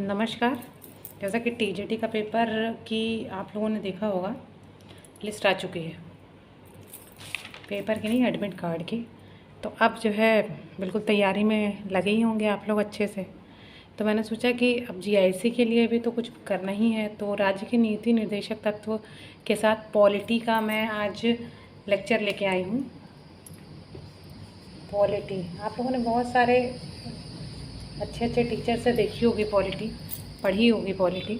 नमस्कार। जैसा कि टीजीटी का पेपर की आप लोगों ने देखा होगा, लिस्ट आ चुकी है पेपर की, नहीं एडमिट कार्ड की। तो अब जो है बिल्कुल तैयारी में लगे ही होंगे आप लोग अच्छे से। तो मैंने सोचा कि अब जीआईसी के लिए भी तो कुछ करना ही है, तो राज्य के नीति निर्देशक तत्व के साथ पॉलिटी का मैं आज लेक्चर लेके आई हूँ। पॉलिटी आप लोगों ने बहुत सारे अच्छे अच्छे टीचर से देखी होगी, पॉलिटी पढ़ी होगी पॉलिटी,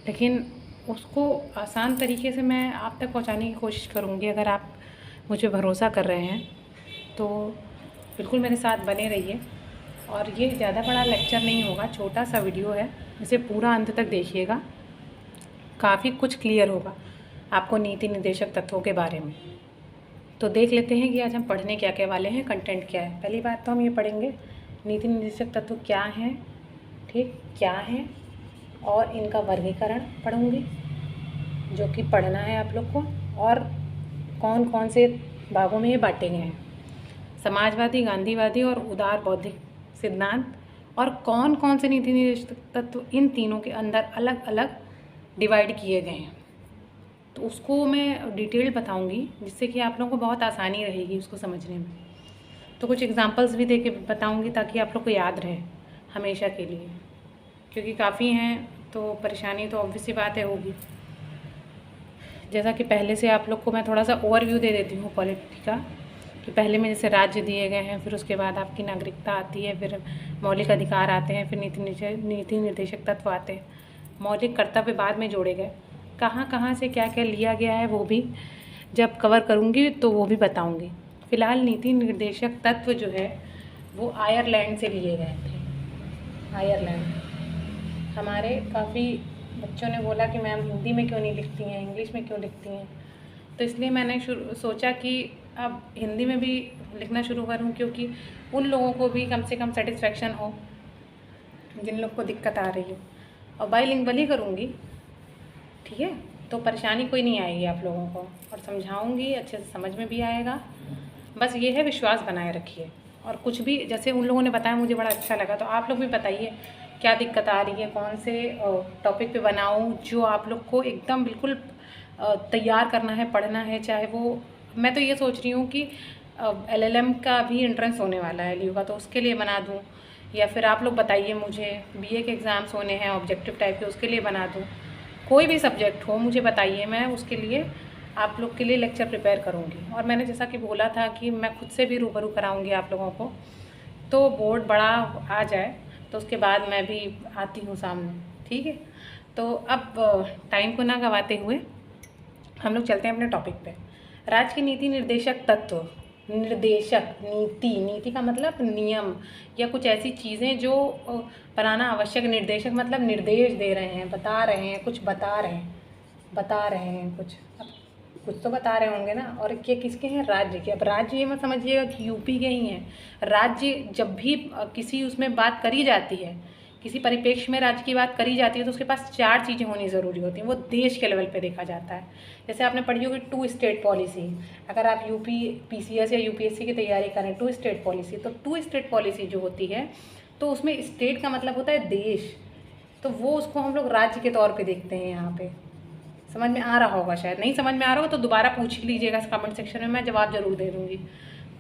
लेकिन उसको आसान तरीके से मैं आप तक पहुंचाने की कोशिश करूंगी। अगर आप मुझ पे भरोसा कर रहे हैं तो बिल्कुल मेरे साथ बने रहिए। और ये ज़्यादा बड़ा लेक्चर नहीं होगा, छोटा सा वीडियो है, इसे पूरा अंत तक देखिएगा, काफ़ी कुछ क्लियर होगा आपको नीति निर्देशक तत्वों के बारे में। तो देख लेते हैं कि आज हम पढ़ने क्या क्या वाले हैं, कंटेंट क्या है। पहली बात तो हम ये पढ़ेंगे नीति निर्देशक तत्व क्या हैं, ठीक क्या हैं, और इनका वर्गीकरण पढ़ूंगी जो कि पढ़ना है आप लोग को, और कौन कौन से भागों में ये बांटे गए हैं, समाजवादी, गांधीवादी और उदार बौद्धिक सिद्धांत, और कौन कौन से नीति निर्देशक तत्व इन तीनों के अंदर अलग अलग डिवाइड किए गए हैं। तो उसको मैं डिटेल बताऊंगी जिससे कि आप लोगों को बहुत आसानी रहेगी उसको समझने में। तो कुछ एग्जांपल्स भी दे के बताऊँगी ताकि आप लोग को याद रहे हमेशा के लिए, क्योंकि काफ़ी हैं तो परेशानी तो ऑब्वियस सी बात है होगी। जैसा कि पहले से आप लोग को मैं थोड़ा सा ओवरव्यू दे देती हूँ पॉलिटी का, कि पहले में जैसे राज्य दिए गए हैं, फिर उसके बाद आपकी नागरिकता आती है, फिर मौलिक अधिकार आते हैं, फिर नीति निर्देशक तत्व आते हैं, मौलिक कर्तव्य बाद में जोड़े गए, कहाँ कहाँ से क्या क्या लिया गया है वो भी जब कवर करूँगी तो वो भी बताऊँगी। फ़िलहाल नीति निर्देशक तत्व जो है वो आयरलैंड से लिए गए थे। आयरलैंड, हमारे काफ़ी बच्चों ने बोला कि मैम हिंदी में क्यों नहीं लिखती हैं, इंग्लिश में क्यों लिखती हैं, तो इसलिए मैंने सोचा कि अब हिंदी में भी लिखना शुरू करूं, क्योंकि उन लोगों को भी कम से कम सेटिस्फेक्शन हो जिन लोग को दिक्कत आ रही हो। और बाईलिंगुअल ही करूँगी, ठीक है, तो परेशानी कोई नहीं आएगी आप लोगों को, और समझाऊँगी अच्छे से, समझ में भी आएगा। बस ये है, विश्वास बनाए रखिए। और कुछ भी जैसे उन लोगों ने बताया मुझे बड़ा अच्छा लगा, तो आप लोग भी बताइए क्या दिक्कत आ रही है, कौन से टॉपिक पे बनाऊं जो आप लोग को एकदम बिल्कुल तैयार करना है, पढ़ना है। चाहे वो, मैं तो ये सोच रही हूँ कि LLM का भी एंट्रेंस होने वाला है LU का, तो उसके लिए बना दूँ, या फिर आप लोग बताइए मुझे BA के एग्ज़ाम्स होने हैं ऑब्जेक्टिव टाइप के, उसके लिए बना दूँ। कोई भी सब्जेक्ट हो मुझे बताइए, मैं उसके लिए आप लोग के लिए लेक्चर प्रिपेयर करूँगी। और मैंने जैसा कि बोला था कि मैं खुद से भी रूबरू कराऊँगी आप लोगों को, तो बोर्ड बड़ा आ जाए तो उसके बाद मैं भी आती हूँ सामने, ठीक है। तो अब टाइम को ना गवाते हुए हम लोग चलते हैं अपने टॉपिक पे। राज्य के नीति निर्देशक तत्व, निर्देशक, नीति का मतलब नियम या कुछ ऐसी चीज़ें जो बनाना आवश्यक, निर्देशक मतलब निर्देश दे रहे हैं, बता रहे हैं, कुछ बता रहे हैं कुछ, अब कुछ तो बता रहे होंगे ना। और ये किसके हैं? राज्य के। अब राज्य ये मत समझिएगा कि यूपी के ही हैं। राज्य जब भी किसी उसमें बात करी जाती है, किसी परिप्रेक्ष्य में राज्य की बात करी जाती है, तो उसके पास 4 चीज़ें होनी ज़रूरी होती हैं, वो देश के लेवल पे देखा जाता है। जैसे आपने पढ़ी होगी 2 स्टेट पॉलिसी, अगर आप यूपी PCS या UPSC की तैयारी करें, 2 स्टेट पॉलिसी, तो 2 स्टेट पॉलिसी जो होती है, तो उसमें स्टेट का मतलब होता है देश, तो वो उसको हम लोग राज्य के तौर पर देखते हैं। यहाँ पर समझ में आ रहा होगा, शायद नहीं समझ में आ रहा होगा तो दोबारा पूछ लीजिएगा कमेंट सेक्शन में, मैं जवाब जरूर दे दूँगी।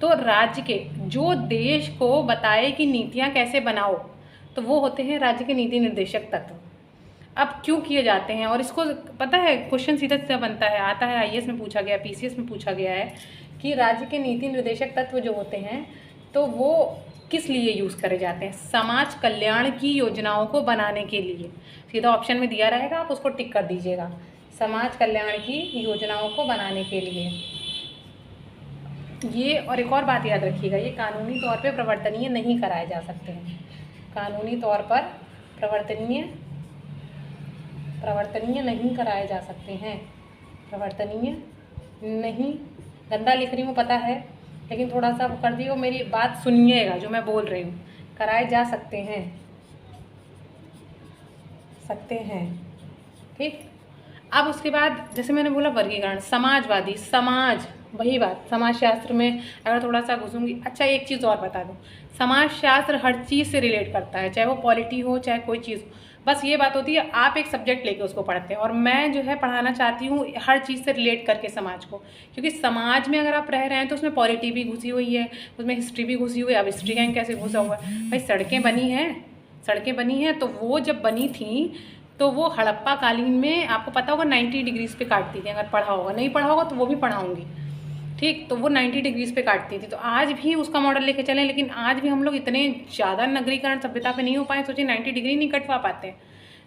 तो राज्य के जो देश को बताए कि नीतियाँ कैसे बनाओ, तो वो होते हैं राज्य के नीति निर्देशक तत्व। अब क्यों किए जाते हैं, और इसको पता है क्वेश्चन सीधा सीधा बनता है, आता है, IAS में पूछा गया, PCS में पूछा गया है कि राज्य के नीति निर्देशक तत्व जो होते हैं तो वो किस लिए यूज़ करे जाते हैं? समाज कल्याण की योजनाओं को बनाने के लिए। सीधा ऑप्शन में दिया रहेगा, आप उसको टिक कर दीजिएगा, समाज कल्याण की योजनाओं को बनाने के लिए ये। और एक और बात याद रखिएगा, ये कानूनी तौर पे प्रवर्तनीय नहीं कराए जा सकते हैं, कानूनी तौर पर प्रवर्तनीय नहीं कराए जा सकते हैं, प्रवर्तनीय नहीं, गंदा लिख रही हूँ पता है, लेकिन थोड़ा सा कर दियो, मेरी बात सुनिएगा जो मैं बोल रही हूँ। कराए जा सकते हैं, ठीक। अब उसके बाद जैसे मैंने बोला वर्गीकरण, समाजवादी, समाज वही बात समाजशास्त्र में अगर थोड़ा सा घुसूंगी। अच्छा एक चीज़ और बता दूँ, समाजशास्त्र हर चीज़ से रिलेट करता है, चाहे वो पॉलिटी हो चाहे कोई चीज़ हो। बस ये बात होती है आप एक सब्जेक्ट लेके उसको पढ़ते हैं, और मैं जो है पढ़ाना चाहती हूँ हर चीज़ से रिलेट करके समाज को, क्योंकि समाज में अगर आप रह रहे हैं तो उसमें पॉलिटी भी घुसी हुई है, उसमें हिस्ट्री भी घुसी हुई है। अब हिस्ट्री का कैसे घुसा हुआ है भाई, सड़कें बनी हैं तो वो जब बनी थी तो वो हड़प्पा कालीन में आपको पता होगा 90 डिग्रीज पे काटती थी। अगर पढ़ा होगा, नहीं पढ़ा होगा तो वो भी पढ़ाऊँगी, ठीक। तो वो 90 डिग्रीज पे काटती थी, तो आज भी उसका मॉडल लेके चलें, लेकिन आज भी हम लोग इतने ज़्यादा नगरीकरण सभ्यता पे नहीं हो पाए। सोचिए 90 डिग्री नहीं कटवा पाते।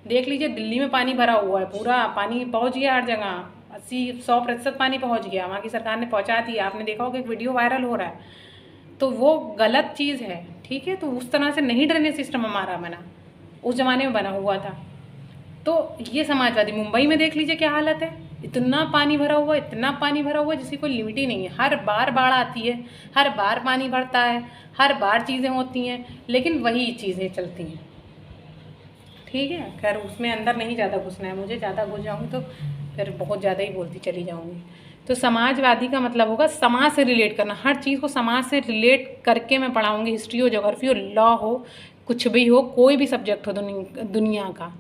देख लीजिए दिल्ली में पानी भरा हुआ है, पूरा पानी पहुंच गया हर जगह, 80-100% पानी पहुंच गया, वहाँ की सरकार ने पहुंचा दिया। आपने देखा होगा एक वीडियो वायरल हो रहा है, तो वो गलत चीज़ है, ठीक है। तो उस तरह से नहीं ड्रेनेज सिस्टम हमारा बना, उस ज़माने में बना हुआ था। तो ये समाजवादी, मुंबई में देख लीजिए क्या हालत है, इतना पानी भरा हुआ जिसकी कोई लिमिट ही नहीं है। हर बार बाढ़ आती है, हर बार पानी भरता है, हर बार चीज़ें होती हैं, लेकिन वही चीज़ें चलती हैं, ठीक है। खैर उसमें अंदर नहीं ज़्यादा घुसना है मुझे, ज़्यादा घुस जाऊँगी तो फिर बहुत ज़्यादा ही बोलती चली जाऊँगी। तो समाजवादी का मतलब होगा समाज से रिलेट करना, हर चीज़ को समाज से रिलेट करके मैं पढ़ाऊँगी। हिस्ट्री हो, ज्योग्राफी हो, लॉ हो, कुछ भी हो, कोई भी सब्जेक्ट हो दुनिया का,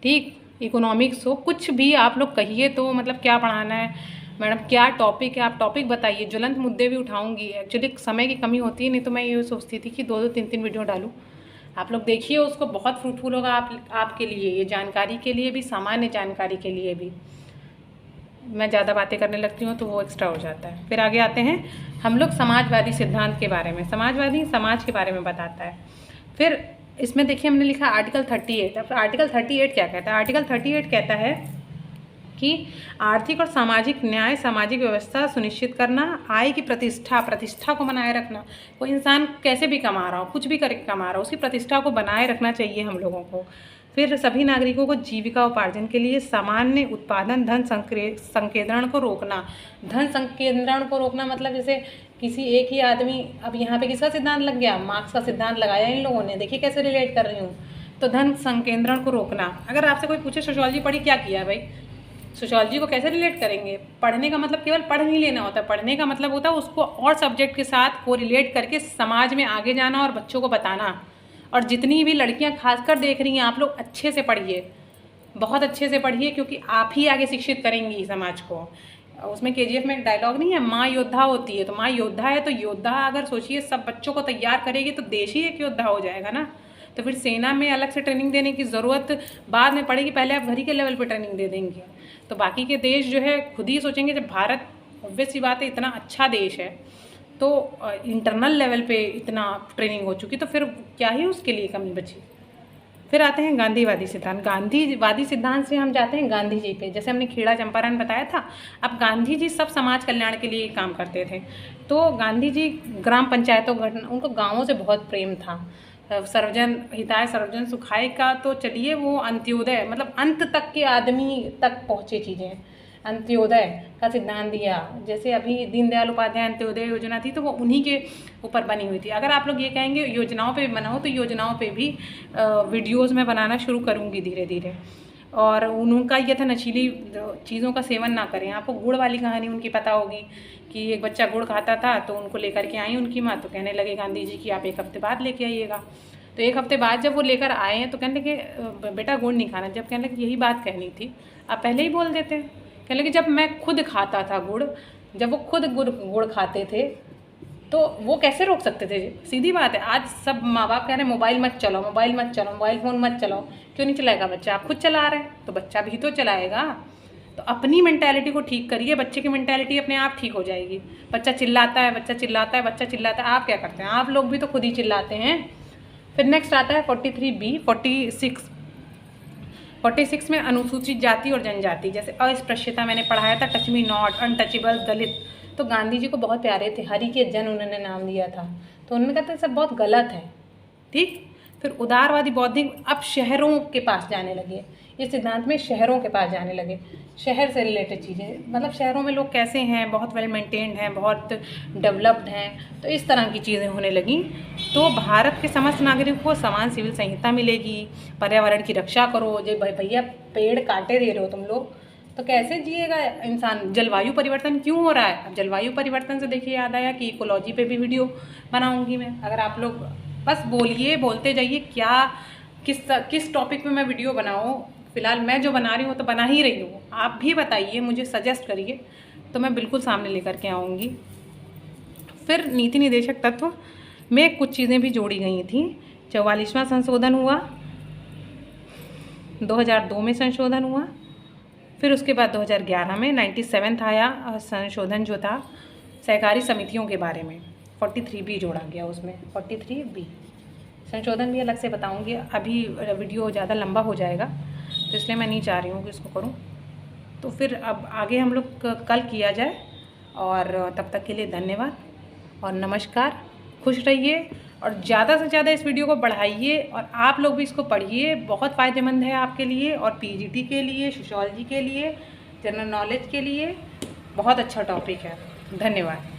ठीक। इकोनॉमिक्स हो, कुछ भी आप लोग कहिए तो मतलब क्या पढ़ाना है मैडम, क्या टॉपिक है, आप टॉपिक बताइए। ज्वलंत मुद्दे भी उठाऊंगी। एक्चुअली समय की कमी होती है, नहीं तो मैं ये सोचती थी कि 2-2 3-3 वीडियो डालूं। आप लोग देखिए उसको, बहुत फ्रूटफुल होगा आपके लिए, ये जानकारी के लिए भी, सामान्य जानकारी के लिए भी। मैं ज़्यादा बातें करने लगती हूँ तो वो एक्स्ट्रा हो जाता है। फिर आगे आते हैं हम लोग समाजवादी सिद्धांत के बारे में। समाजवादी समाज के बारे में बताता है। फिर इसमें देखिए हमने लिखा आर्टिकल 38। अब आर्टिकल 38 क्या कहता है? आर्टिकल 38 कहता है कि आर्थिक और सामाजिक न्याय, सामाजिक व्यवस्था सुनिश्चित करना, आय की प्रतिष्ठा को बनाए रखना। कोई इंसान कैसे भी कमा रहा हो, कुछ भी करके कमा रहा हो, उसकी प्रतिष्ठा को बनाए रखना चाहिए हम लोगों को। फिर सभी नागरिकों को जीविका उपार्जन के लिए सामान्य उत्पादन, धन संकेंद्रण को रोकना। धन संकेंद्रण को रोकना मतलब जैसे किसी एक ही आदमी, अब यहाँ पे किसका सिद्धांत लग गया? मार्क्स का सिद्धांत लगाया इन लोगों ने। देखिए कैसे रिलेट कर रही हूँ। तो धन संकेंद्रण को रोकना। अगर आपसे कोई पूछे सोशियोलॉजी पढ़ी, क्या किया भाई? सोशियोलॉजी को कैसे रिलेट करेंगे? पढ़ने का मतलब केवल पढ़ नहीं लेना होता, पढ़ने का मतलब होता है उसको और सब्जेक्ट के साथ को रिलेट करके समाज में आगे जाना और बच्चों को बताना। और जितनी भी लड़कियां खासकर देख रही हैं, आप लोग अच्छे से पढ़िए, बहुत अच्छे से पढ़िए, क्योंकि आप ही आगे शिक्षित करेंगी समाज को। उसमें KGF में एक डायलॉग नहीं है, माँ योद्धा होती है, तो माँ योद्धा है तो योद्धा अगर सोचिए सब बच्चों को तैयार करेगी तो देश ही एक योद्धा हो जाएगा ना। तो फिर सेना में अलग से ट्रेनिंग देने की ज़रूरत बाद में पड़ेगी, पहले आप घर ही के लेवल पर ट्रेनिंग दे देंगे तो बाकी के देश जो है खुद ही सोचेंगे। जब भारत ऑब्वियस सी बात है इतना अच्छा देश है तो इंटरनल लेवल पे इतना ट्रेनिंग हो चुकी, तो फिर क्या ही उसके लिए कमी बची। फिर आते हैं गांधीवादी सिद्धांत। गांधीवादी सिद्धांत से हम जाते हैं गांधी जी पे। जैसे हमने खेड़ा चंपारण बताया था, अब गांधी जी सब समाज कल्याण के लिए काम करते थे। तो गांधी जी ग्राम पंचायतों गठन, उनको गाँवों से बहुत प्रेम था। सर्वजन हिताय सर्वजन सुखाय का तो चलिए वो अंत्योदय मतलब अंत तक के आदमी तक पहुँचे चीज़ें, अंत्योदय का सिद्धांत दिया। जैसे अभी दीनदयाल उपाध्याय अंत्योदय योजना थी तो वो उन्हीं के ऊपर बनी हुई थी। अगर आप लोग ये कहेंगे योजनाओं पे बनाओ तो योजनाओं पे भी वीडियोज़ में बनाना शुरू करूँगी धीरे धीरे। और उनका ये था नशीली चीज़ों का सेवन ना करें। आपको गुड़ वाली कहानी उनकी पता होगी कि एक बच्चा गुड़ खाता था तो उनको लेकर के आई उनकी माँ, तो कहने लगे गांधी जी कि आप 1 हफ्ते बाद लेके आइएगा। तो 1 हफ्ते बाद जब वो लेकर आए हैं तो कहने लगे बेटा गुड़ नहीं खाना। जब कहने लगे यही बात कहनी थी, आप पहले ही बोल देते। कहने लगे जब मैं खुद खाता था गुड़, जब वो खुद गुड़ खाते थे तो वो कैसे रोक सकते थे? सीधी बात है। आज सब माँ बाप कह रहे हैं मोबाइल मत चलाओ, मोबाइल फ़ोन मत चलाओ। क्यों नहीं चलाएगा बच्चा? आप खुद चला रहे हैं तो बच्चा भी तो चलाएगा। तो अपनी मेंटालिटी को ठीक करिए, बच्चे की मेंटालिटी अपने आप ठीक हो जाएगी। बच्चा चिल्लाता है, आप क्या करते हैं? आप लोग भी तो खुद ही चिल्लाते हैं। फिर नेक्स्ट आता है 43B 46 में अनुसूचित जाति और जनजाति। जैसे अस्पृश्यता मैंने पढ़ाया था, टच मी नॉट, अनटचेबल, दलित। तो गांधी जी को बहुत प्यारे थे, हरि के जन उन्होंने नाम दिया था। तो उन्होंने कहा था सब बहुत गलत है, ठीक। फिर उदारवादी बौद्धिक अब शहरों के पास जाने लगे। इस सिद्धांत में शहरों के पास जाने लगे, शहर से रिलेटेड चीज़ें, मतलब शहरों में लोग कैसे हैं, बहुत वेल मेंटेन्ड हैं, बहुत डेवलप्ड हैं, तो इस तरह की चीज़ें होने लगी। तो भारत के समस्त नागरिकों को समान सिविल संहिता मिलेगी। पर्यावरण की रक्षा करो। जो भैया पेड़ काटे दे रहे हो तुम लोग, तो कैसे जिएगा इंसान? जलवायु परिवर्तन क्यों हो रहा है? अब जलवायु परिवर्तन से देखिए याद आया कि इकोलॉजी पे भी वीडियो बनाऊंगी मैं। अगर आप लोग बस बोलते जाइए क्या किस टॉपिक पे मैं वीडियो बनाऊँ। फ़िलहाल मैं जो बना रही हूँ तो बना ही रही हूँ, आप भी बताइए, मुझे सजेस्ट करिए तो मैं बिल्कुल सामने लेकर के आऊँगी। फिर नीति निदेशक तत्व में कुछ चीज़ें भी जोड़ी गई थी। 44वां संशोधन हुआ, 2002 में संशोधन हुआ, फिर उसके बाद 2011 में 97 आया संशोधन जो था सहकारी समितियों के बारे में, 43B जोड़ा गया उसमें, 43B संशोधन भी अलग से बताऊंगी। अभी वीडियो ज़्यादा लंबा हो जाएगा तो इसलिए मैं नहीं चाह रही हूँ कि इसको करूँ। तो फिर अब आगे हम लोग कल किया जाए, और तब तक के लिए धन्यवाद और नमस्कार। खुश रहिए और ज़्यादा से ज़्यादा इस वीडियो को बढ़ाइए, और आप लोग भी इसको पढ़िए, बहुत फ़ायदेमंद है आपके लिए और पीजीटी के लिए, सोशियोलॉजी के लिए, जनरल नॉलेज के लिए बहुत अच्छा टॉपिक है। धन्यवाद।